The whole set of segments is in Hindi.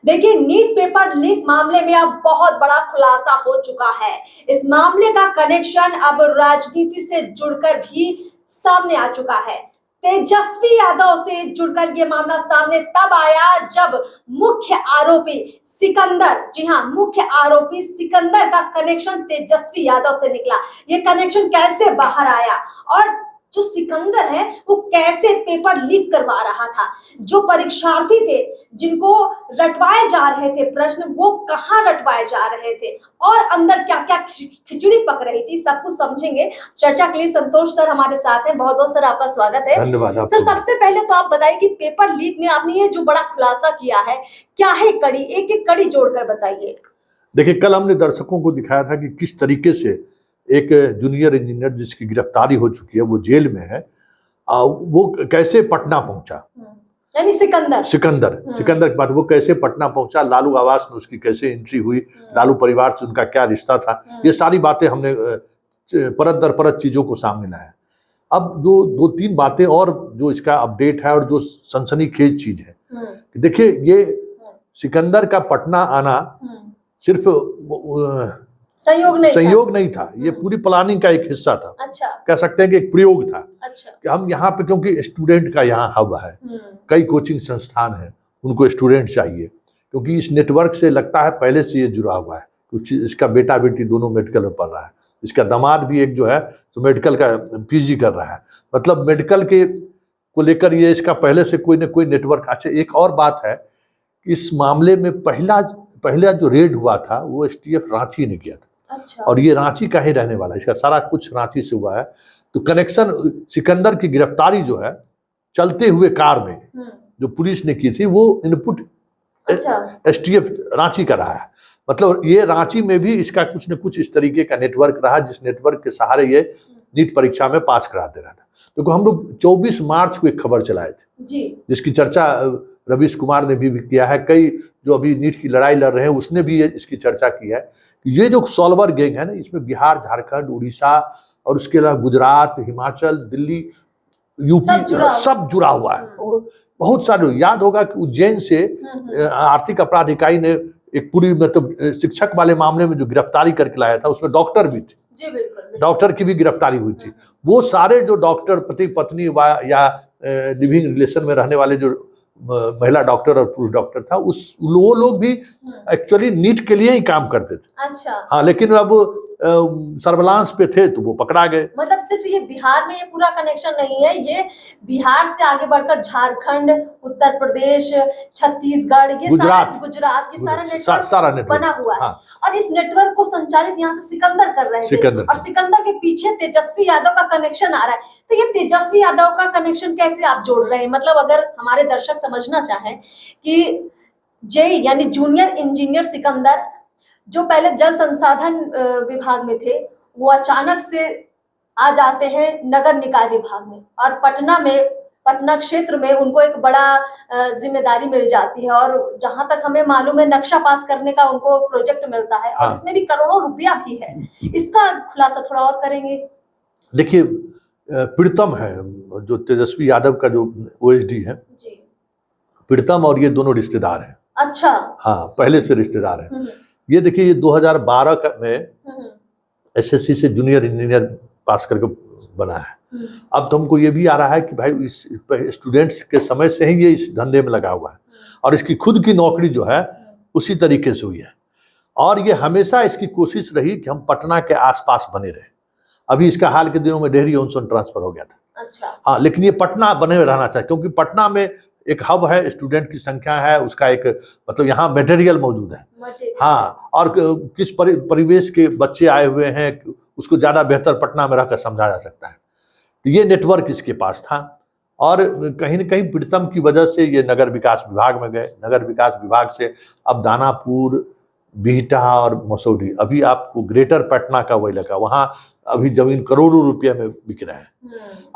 देखिए, नीट पेपर लीक मामले में अब बहुत बड़ा खुलासा हो चुका है। इस मामले का कनेक्शन अब राजनीति से जुड़कर भी सामने आ चुका है। तेजस्वी यादव से जुड़कर ये मामला सामने तब आया जब मुख्य आरोपी सिकंदर, जी हाँ, मुख्य आरोपी सिकंदर का कनेक्शन तेजस्वी यादव से निकला। ये कनेक्शन कैसे बाहर आया और जो सिकंदर है वो कैसे पेपर लीक करवा रहा था, जो परीक्षार्थी थे जिनको रटवाए जा रहे थे प्रश्न, वो कहाँ रटवाए जा रहे थे और अंदर क्या क्या खिचड़ी पक रही थी, सब कुछ समझेंगे। चर्चा के लिए संतोष सर हमारे साथ हैं। बहुत बहुत सर आपका स्वागत है। धन्यवाद सर, सबसे पहले तो आप बताइए कि पेपर लीक में आपने ये जो बड़ा खुलासा किया है, क्या है कड़ी, एक एक कड़ी जोड़कर बताइए। देखिए, कल हमने दर्शकों को दिखाया था कि किस तरीके से एक जूनियर इंजीनियर जिसकी गिरफ्तारी हो चुकी है, वो जेल में है, वो कैसे पटना पहुंचा। यानी सिकंदर के बाद वो कैसे पटना पहुंचा, लालू आवास में उसकी कैसे एंट्री हुई, लालू परिवार से उनका क्या रिश्ता था, ये सारी बातें हमने परत दर परत चीजों को सामने लाया। अब जो दो तीन बातें और जो इसका अपडेट है और जो सनसनीखेज चीज है, देखिए, ये सिकंदर का पटना आना सिर्फ संयोग नहीं था, ये पूरी प्लानिंग का एक हिस्सा था। अच्छा। कह सकते हैं कि एक प्रयोग था। अच्छा। कि हम यहाँ पे, क्योंकि स्टूडेंट का यहाँ हब है, कई कोचिंग संस्थान है, उनको स्टूडेंट चाहिए, क्योंकि इस नेटवर्क से लगता है पहले से ये जुड़ा हुआ है। कुछ इसका बेटा बेटी दोनों मेडिकल में पढ़ रहा है, इसका दामाद भी एक जो है तो मेडिकल का पीजी कर रहा है, मतलब मेडिकल के को लेकर ये इसका पहले से कोई ना कोई नेटवर्क। अच्छा, एक और बात है, इस मामले में पहला जो रेड हुआ था वो एसटीएफ रांची ने किया था। अच्छा। और ये रांची का ही रहने वाला है, इसका सारा कुछ रांची से हुआ है। तो कनेक्शन सिकंदर की गिरफ्तारी जो है चलते हुए कार में जो पुलिस ने की थी, वो इनपुट एसटीएफ रांची का रहा है। मतलब ये रांची में भी इसका कुछ न कुछ इस तरीके का नेटवर्क रहा, जिस नेटवर्क के सहारे ये नीट परीक्षा में पास कराते रहा था। तो हम लोग 24 मार्च को एक खबर चलाए थे जी, जिसकी चर्चा रवीश कुमार ने भी किया है, कई जो अभी नीट की लड़ाई लड़ रहे हैं उसने भी इसकी चर्चा की है। ये जो सॉल्वर गैंग है ना, इसमें बिहार, झारखंड, उड़ीसा और उसके अलावा गुजरात, हिमाचल, दिल्ली, यूपी सब जुड़ा हुआ है। बहुत सारे, याद होगा कि उज्जैन से आर्थिक अपराध इकाई ने एक पूरी, मतलब शिक्षक वाले मामले में जो गिरफ्तारी करके लाया था, उसमें डॉक्टर भी थे जी, बिल्कुल। डॉक्टर की भी गिरफ्तारी हुई थी। वो सारे जो डॉक्टर, पति पत्नी या लिविंग रिलेशन में रहने वाले जो महिला डॉक्टर और पुरुष डॉक्टर था, वो लोग भी एक्चुअली नीट के लिए ही काम करते थे। अच्छा। हाँ, लेकिन अब सर्विलांस पे थे तो वो पकड़ा गए। मतलब सिर्फ ये बिहार में ये पूरा कनेक्शन नहीं है, ये बिहार से आगे बढ़कर झारखंड, उत्तर प्रदेश, छत्तीसगढ़, ये गुजरात ये सारा नेटवर्क बना हुआ है। हाँ। और इस नेटवर्क को संचालित यहाँ से सिकंदर कर रहे थे, और सिकंदर के पीछे तेजस्वी यादव का कनेक्शन आ रहा है। तो ये तेजस्वी यादव का कनेक्शन कैसे आप जोड़ रहे हैं? मतलब अगर हमारे दर्शक समझना चाहें कि जेई यानी जूनियर इंजीनियर सिकंदर, जो पहले जल संसाधन विभाग में थे, वो अचानक से आ जाते हैं नगर निकाय विभाग में, और पटना क्षेत्र में उनको एक बड़ा जिम्मेदारी मिल जाती है, और जहां तक हमें मालूम है नक्शा पास करने का उनको प्रोजेक्ट मिलता है। हाँ। और इसमें भी करोड़ों रुपया भी है। इसका खुलासा थोड़ा और करेंगे। देखिए, प्रीतम है जो तेजस्वी यादव का जो ओएसडी है जी, प्रीतम और ये दोनों रिश्तेदार हैं। अच्छा। हाँ, पहले से रिश्तेदार हैं। ये देखिए, ये 2012 में एसएससी से जूनियर इंजीनियर पास करके बना है। अब तो हमको ये भी आ रहा है कि भाई इस स्टूडेंट्स के समय से ही ये इस धंधे में लगा हुआ है, और इसकी खुद की नौकरी जो है उसी तरीके से हुई है, और ये हमेशा इसकी कोशिश रही कि हम पटना के आसपास बने रहे। अभी इसका हाल के दिनों में डेहरी ऑन ट्रांसफर हो गया था। अच्छा। हाँ, लेकिन ये पटना बने रहना चाहिए, क्योंकि पटना में एक हब है, स्टूडेंट की संख्या है, उसका एक, मतलब यहाँ मटेरियल मौजूद है। हाँ, और किस परिवेश के बच्चे आए हुए हैं उसको ज्यादा बेहतर पटना में रहकर समझा जा सकता है। तो ये नेटवर्क इसके पास था, और कहीं न कहीं प्रीतम की वजह से ये नगर विकास विभाग में गए। नगर विकास विभाग से अब दानापुर, बिहटा और मसौढ़ी, अभी आपको ग्रेटर पटना का वो इलाका, वहाँ अभी जमीन करोड़ों रुपये में बिक रहा है।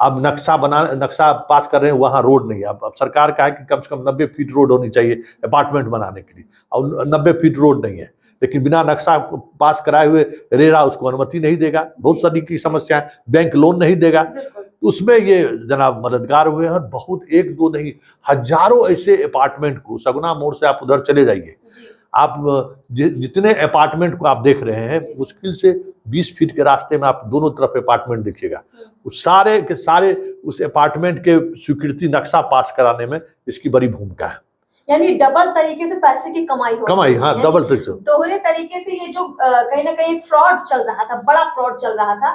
अब नक्शा पास कर रहे हैं, वहाँ रोड नहीं है। अब सरकार का है कि कम से कम 90 फीट रोड होनी चाहिए अपार्टमेंट बनाने के लिए, और 90 फीट रोड नहीं है। लेकिन बिना नक्शा पास कराए हुए रेरा उसको अनुमति नहीं देगा। बहुत सारी की समस्याएं, बैंक लोन नहीं देगा। उसमें ये जनाब मददगार हुए हैं और बहुत एक दो नहीं हजारों ऐसे अपार्टमेंट को, सगुना मोड़ से आप उधर चले जाइए, आप जितने अपार्टमेंट को आप देख रहे हैं मुश्किल से 20 फीट के रास्ते में आप दोनों तरफ अपार्टमेंट देखिएगा। उस सारे के सारे उस अपार्टमेंट के स्वीकृति नक्शा पास कराने में इसकी बड़ी भूमिका है। यानी डबल तरीके से पैसे की कमाई हो कमाई, हाँ, डबल तरीके से, दोहरे तरीके से ये जो कहीं ना कहीं फ्रॉड चल रहा था, बड़ा फ्रॉड चल रहा था,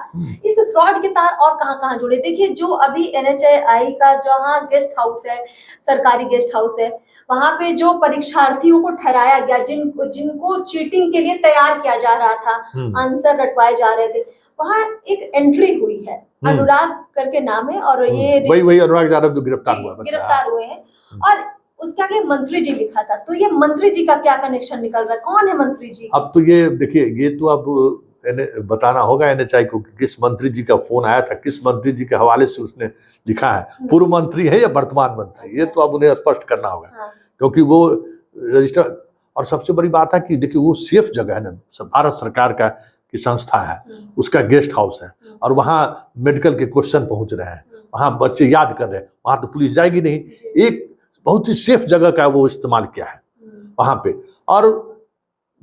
इस फ्रॉड के तार और कहां जुड़े। देखिए जो अभी NHAI का जहां गेस्ट हाउस है, सरकारी गेस्ट हाउस है, वहां पे जो परीक्षार्थियों को ठहराया गया, जिनको चीटिंग के लिए तैयार किया जा रहा था, आंसर रटवाए जा रहे थे, वहां एक एंट्री हुई है, अनुराग करके नाम है, और ये वही अनुराग यादव जो गिरफ्तार हुए हैं, और उसके आगे मंत्री जी लिखा था। तो ये मंत्री जी का क्या कनेक्शन निकल रहा है, कौन है मंत्री जी? अब तो ये देखिए, ये तो अब बताना होगा NHAI को कि किस मंत्री जी का फोन आया था, किस मंत्री जी के हवाले से उसने लिखा है, पूर्व मंत्री है या वर्तमान मंत्री। अच्छा। ये तो अब उन्हें स्पष्ट करना होगा। हाँ। क्योंकि वो रजिस्टर, और सबसे बड़ी बात है कि देखिए वो सेफ जगह है ना, भारत सरकार का की संस्था है, उसका गेस्ट हाउस है, और वहाँ मेडिकल के क्वेश्चन पहुंच रहे हैं, वहाँ बच्चे याद कर रहे हैं, वहाँ तो पुलिस जाएगी नहीं। एक बहुत ही सेफ जगह का वो इस्तेमाल किया है वहां पे। और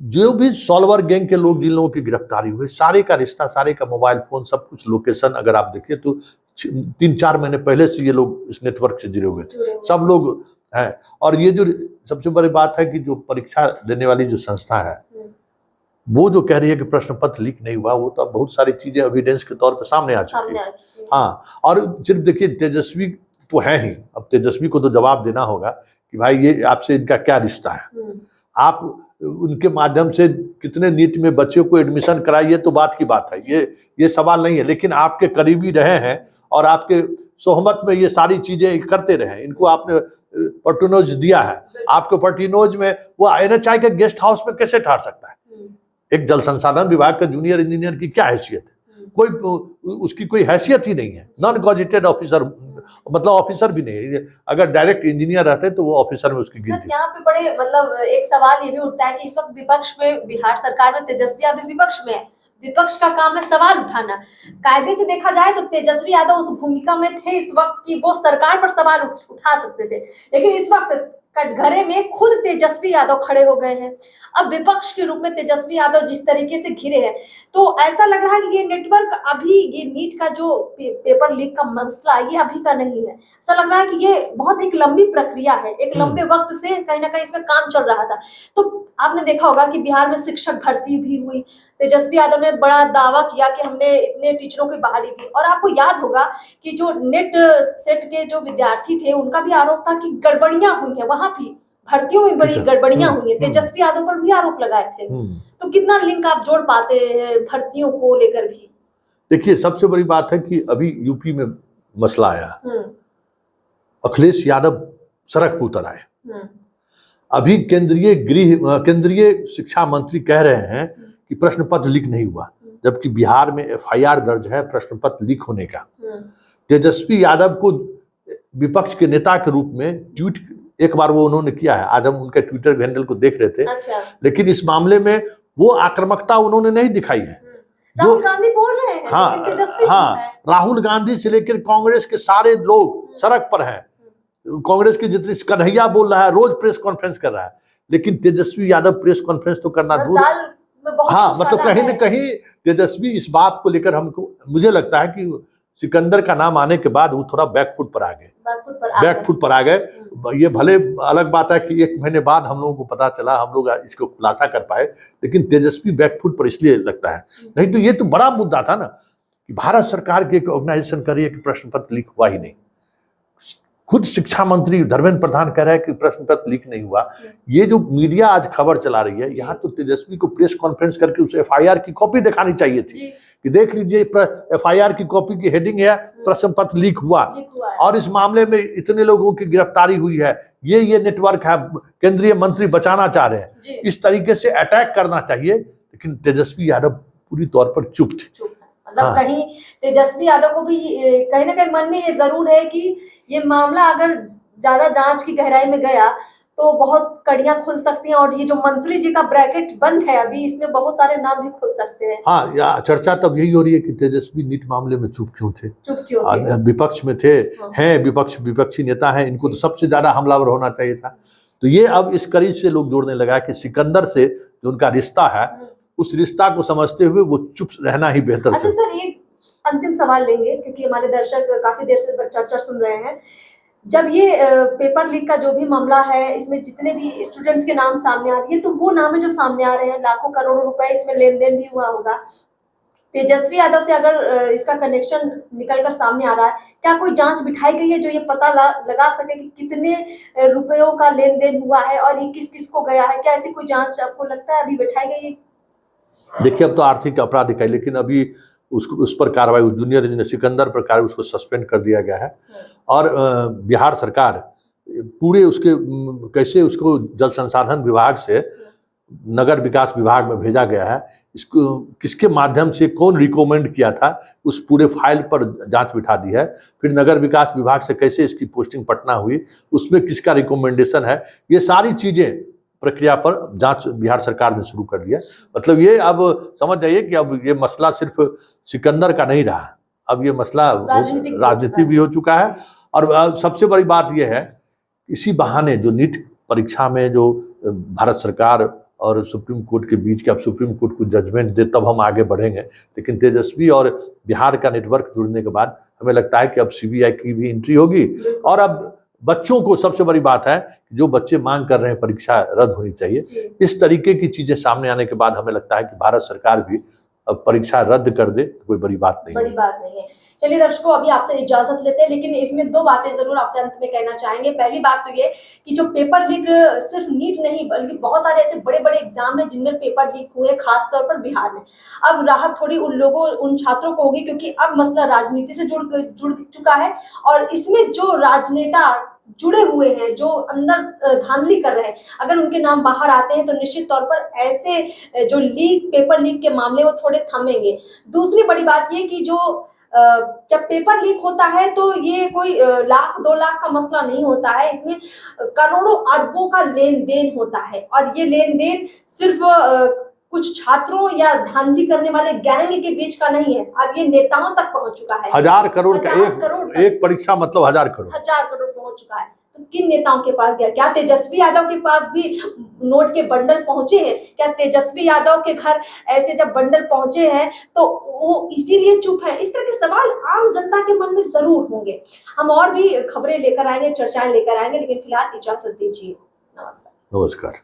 जो भी सॉल्वर गैंग के लोग, जिन लोगों की गिरफ्तारी हुई, सारे का रिश्ता, सारे का मोबाइल फोन, सब कुछ लोकेशन अगर आप देखिए तो 3-4 महीने पहले से ये लोग इस नेटवर्क से जुड़े हुए थे, सब लोग हैं। और ये जो सबसे बड़ी बात है कि जो परीक्षा देने वाली जो संस्था है, वो जो कह रही है कि प्रश्न पत्र लीक नहीं हुआ, वो तो बहुत सारी चीजें एविडेंस के तौर पर सामने आ चुकी है। हाँ, और सिर्फ देखिए तेजस्वी तो है ही, अब तेजस्वी को तो जवाब देना होगा कि भाई ये आपसे इनका क्या रिश्ता है, आप उनके माध्यम से कितने नीट में बच्चों को एडमिशन कराइए, तो बात की बात है, ये सवाल नहीं है। लेकिन आपके करीबी रहे हैं और आपके सोहमत में ये सारी चीजें करते रहे, इनको आपने पैट्रोनोज दिया है, आपके पैट्रोनोज में वो NHAI के गेस्ट हाउस में कैसे ठहर सकता है? एक जल संसाधन विभाग का जूनियर इंजीनियर की क्या हैसियत है? कोई उसकी कोई हैसियत ही नहीं है, नॉन गॉजेटेड ऑफिसर, मतलब ऑफिसर भी नहीं है। अगर डायरेक्ट इंजीनियर रहते तो वो ऑफिसर में उसकी गिनती। यहाँ पे बड़े मतलब एक सवाल ये भी उठता है कि इस वक्त विपक्ष में, बिहार सरकार में तेजस्वी यादव विपक्ष में है, विपक्ष का काम है सवाल उठाना। कायदे से देखा जाए तो तेजस्वी यादव उस भूमिका में थे इस वक्त की वो सरकार पर सवाल उठा सकते थे, लेकिन इस वक्त कटघरे में खुद तेजस्वी यादव खड़े हो गए हैं। अब विपक्ष के रूप में तेजस्वी यादव जिस तरीके से घिरे हैं, तो ऐसा लग रहा है कि ये नेटवर्क अभी, ये नीट का जो पेपर लीक का मसला, ये अभी का नहीं है। ऐसा लग रहा है कि ये बहुत एक लंबी प्रक्रिया है, एक लंबे वक्त से कहीं ना कहीं इसमें काम चल रहा था। तो आपने देखा होगा कि बिहार में शिक्षक भर्ती भी हुई, तेजस्वी यादव ने बड़ा दावा किया कि हमने इतने टीचरों की बहाली दी, और आपको याद होगा कि जो नेट सेट के जो विद्यार्थी थे, उनका भी आरोप था कि गड़बड़ियां हुई है, वहां भी भर्तियों में बड़ी गड़बड़ियां हुई है, तेजस्वी यादव पर भी आरोप लगाए थे। तो कितना लिंक आप जोड़ पाते हैं भर्तियों को लेकर भी? देखिए सबसे बड़ी बात है कि अभी यूपी में मसला आया, अखिलेश यादव सड़क पर उतर आए। अभी केंद्रीय शिक्षा मंत्री कह रहे हैं कि प्रश्न पत्र लीक नहीं हुआ, जबकि बिहार में FIR दर्ज है प्रश्न पत्र लीक होने का। तेजस्वी यादव को विपक्ष के नेता के रूप में ट्वीट एक बार वो उन्होंने किया है, आज हम उनके ट्विटर हैंडल को देख रहे थे। अच्छा। लेकिन इस मामले में वो आक्रामकता उन्होंने नहीं दिखाई है। राहुल गांधी बोल रहे हैं, हाँ, हाँ, राहुल गांधी से लेकर कांग्रेस के सारे लोग सड़क पर हैं। कांग्रेस के जितने, कन्हैया बोल रहा है, रोज प्रेस कॉन्फ्रेंस कर रहा है, लेकिन तेजस्वी यादव प्रेस कॉन्फ्रेंस तो करना दूर। हाँ, मतलब कहीं न कहीं तेजस्वी इस बात को लेकर हमको, मुझे लगता है कि सिकंदर का नाम आने के बाद वो थोड़ा बैकफुट पर आ गए। ये भले अलग बात है कि 1 महीने बाद हम लोगों को पता चला, हम लोग इसको खुलासा कर पाए, लेकिन तेजस्वी बैकफुट पर इसलिए लगता है। नहीं तो ये तो बड़ा मुद्दा था ना कि भारत सरकार की एक ऑर्गेनाइजेशन कर रही है कि प्रश्न पत्र लीक हुआ ही नहीं। खुद शिक्षा मंत्री धर्मेंद्र प्रधान कह रहे हैं कि प्रश्न पत्र लीक नहीं हुआ। ये जो मीडिया आज खबर चला रही है, यहाँ तो तेजस्वी को प्रेस कॉन्फ्रेंस करके उस FIR की कॉपी दिखानी चाहिए थी कि देख लीजिए FIR की कॉपी की हेडिंग है प्रश्न पत्र लीक हुआ, और इस मामले में इतने लोगों की गिरफ्तारी हुई है, ये नेटवर्क है, केंद्रीय मंत्री बचाना चाह रहे हैं, इस तरीके से अटैक करना चाहिए। लेकिन तेजस्वी यादव पूरी तौर पर चुप थे। मतलब कहीं तेजस्वी यादव को भी कहीं ना कहीं मन में ये जरूर है कि ये मामला अगर ज्यादा जांच की गहराई में गया तो बहुत कड़ियां खुल सकती हैं, और ये जो मंत्री जी का ब्रैकेट बंद है अभी, इसमें बहुत सारे नाम भी खुल सकते हैं। हाँ, या चर्चा तब यही हो रही है कि तेजस्वी नीट मामले में चुप क्यों थे, विपक्ष में थे, हैं विपक्षी नेता हैं, इनको तो सबसे ज्यादा हमलावर होना चाहिए था। तो ये अब इस कड़ी से लोग जोड़ने लगा कि सिकंदर से जो उनका रिश्ता है, उस रिश्ता को समझते हुए वो चुप रहना ही बेहतर। अच्छा सर, ये अंतिम सवाल लेंगे क्योंकि हमारे दर्शक काफी देर से चर्चा सुन रहे हैं। जब ये पेपर लीक का जो भी मामला है, इसमें जितने भी स्टूडेंट्स के नाम सामने आ रही है, तो वो नाम है जो सामने आ रहे हैं, लाखों करोड़ों रुपए इसमें लेन देन भी हुआ होगा। तेजस्वी यादव से अगर इसका कनेक्शन निकलकर सामने आ रहा है, क्या कोई जांच बिठाई गई है जो ये पता लगा सके कि कितने रुपयों का लेन देन हुआ है और ये किस किस को गया है? क्या ऐसी कोई जांच आपको लगता है अभी बिठाई गई है? देखिए, अब तो आर्थिक अपराध है, लेकिन अभी उस पर कार्रवाई, उस जूनियर इंजीनियर सिकंदर पर कार्रवाई, उसको सस्पेंड कर दिया गया है। और बिहार सरकार पूरे उसके कैसे उसको जल संसाधन विभाग से नगर विकास विभाग में भेजा गया है, इसको किसके माध्यम से कौन रिकमेंड किया था, उस पूरे फाइल पर जांच बिठा दी है। फिर नगर विकास विभाग से कैसे इसकी पोस्टिंग पटना हुई, उसमें किसका रिकमेंडेशन है, ये सारी चीजें प्रक्रिया पर जांच बिहार सरकार ने शुरू कर दिया। मतलब ये अब समझ जाइए कि अब ये मसला सिर्फ सिकंदर का नहीं रहा, अब ये मसला राजनीति भी हो चुका है। और सबसे बड़ी बात यह है, इसी बहाने जो नीट परीक्षा में जो भारत सरकार और सुप्रीम कोर्ट के बीच के, अब सुप्रीम कोर्ट को जजमेंट दे तब हम आगे बढ़ेंगे। लेकिन तेजस्वी और बिहार का नेटवर्क जुड़ने के बाद हमें लगता है कि अब सीबीआई की भी एंट्री होगी। और अब बच्चों को सबसे बड़ी बात है, जो बच्चे मांग कर रहे हैं परीक्षा रद्द होनी चाहिए, इस तरीके की चीजें सामने आने के बाद हमें लगता है कि भारत सरकार भी अब परीक्षा रद्द कर दे तो कोई बड़ी बात नहीं है। चलिए दर्शकों, अभी आपसे इजाजत लेते हैं, लेकिन इसमें दो बातें जरूर आपसे अंत में कहना चाहेंगे। पहली बात तो ये कि जो पेपर लीक सिर्फ नीट नहीं बल्कि बहुत सारे ऐसे बड़े बड़े एग्जाम हैं जिनमें पेपर लीक हुए, खास तौर पर बिहार में। अब राहत थोड़ी उन छात्रों को होगी, क्योंकि अब मसला राजनीति से जुड़ चुका है, और इसमें जो राजनेता जुड़े हुए हैं, जो अंदर धांधली कर रहे हैं, अगर उनके नाम बाहर आते हैं तो निश्चित तौर पर ऐसे जो पेपर लीक के मामले वो थोड़े थमेंगे। दूसरी बड़ी बात ये कि जो जब पेपर लीक होता है तो ये कोई लाख 2 लाख का मसला नहीं होता है, इसमें करोड़ों अरबों का लेन देन होता है, और ये लेन देन सिर्फ कुछ छात्रों या धांधली करने वाले गैंग के बीच का नहीं है, अब ये नेताओं तक पहुंच चुका है। 1000 करोड़ का एक परीक्षा मतलब 1000 करोड़ पहुंच चुका है। तो किन नेताओं के पास गया? क्या तेजस्वी यादव के पास भी नोट के बंडल पहुंचे हैं? क्या तेजस्वी यादव के घर ऐसे जब बंडल पहुंचे हैं तो वो इसीलिए चुप है? इस तरह के सवाल आम जनता के मन में जरूर होंगे। हम और भी खबरें लेकर आएंगे, चर्चाएं लेकर आएंगे, लेकिन फिलहाल इजाजत दीजिए। नमस्कार।